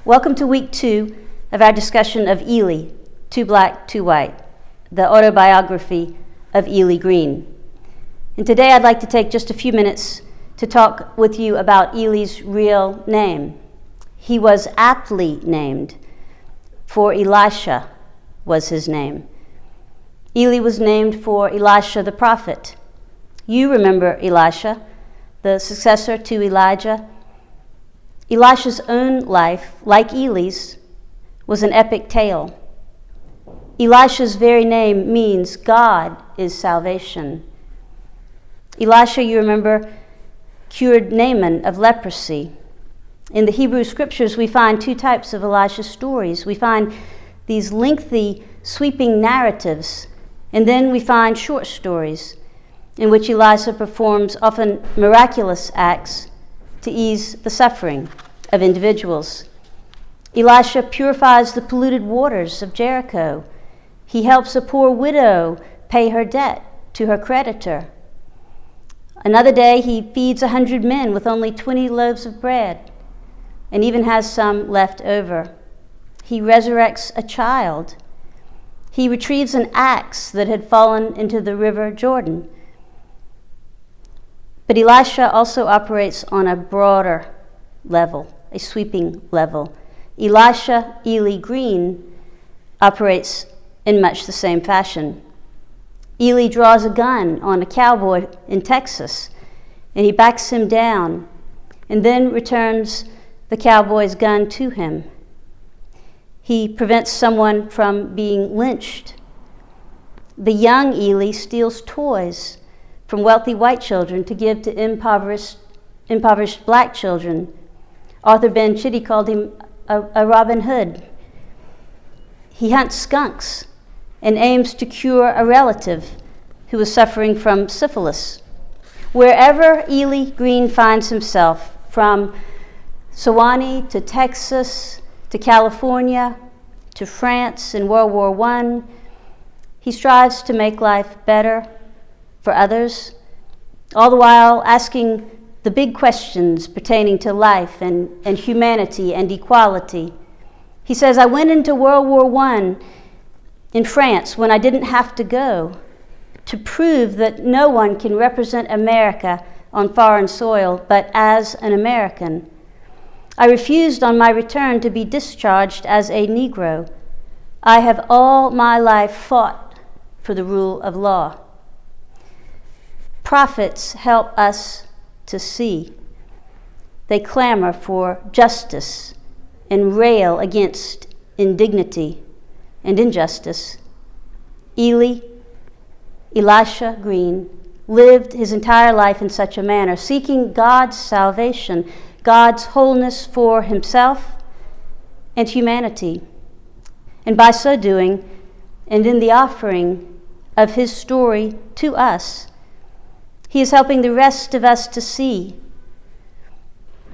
Welcome to week 2 of our discussion of Ely, Too Black, Too White, the autobiography of Ely Green. And today I'd like to take just a few minutes to talk with you about Ely's real name. He was aptly named, for Elisha was his name. Ely was named for Elisha the prophet. You remember Elisha, the successor to Elijah. Elisha's own life, like Ely's, was an epic tale. Elisha's very name means God is salvation. Elisha, you remember, cured Naaman of leprosy. In the Hebrew scriptures, we find two types of Elisha stories. We find these lengthy, sweeping narratives, and then we find short stories in which Elisha performs often miraculous acts to ease the suffering of individuals. Elisha purifies the polluted waters of Jericho. He helps a poor widow pay her debt to her creditor. Another day, he feeds 100 men with only 20 loaves of bread, and even has some left over. He resurrects a child. He retrieves an axe that had fallen into the river Jordan. But Elisha also operates on a broader level, a sweeping level. Elisha, Ely Green, operates in much the same fashion. Ely draws a gun on a cowboy in Texas, and he backs him down, and then returns the cowboy's gun to him. He prevents someone from being lynched. The young Ely steals toys from wealthy white children to give to impoverished black children. Arthur Ben Chitty called him a Robin Hood. He hunts skunks and aims to cure a relative who was suffering from syphilis. Wherever Ely Green finds himself, from Sewanee to Texas to California to France in World War I, he strives to make life better for others, all the while asking the big questions pertaining to life and humanity and equality. He says, I went into World War I in France when I didn't have to go, to prove that no one can represent America on foreign soil but as an American. I refused on my return to be discharged as a Negro. I have all my life fought for the rule of law. Prophets help us to see. They clamor for justice and rail against indignity and injustice. Elisha Green lived his entire life in such a manner, seeking God's salvation, God's wholeness for himself and humanity. And by so doing, and in the offering of his story to us, he is helping the rest of us to see,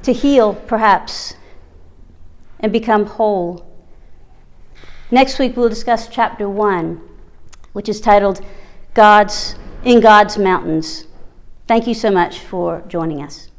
to heal perhaps, and become whole. Next week we'll discuss chapter 1, which is titled In God's Mountains. Thank you so much for joining us.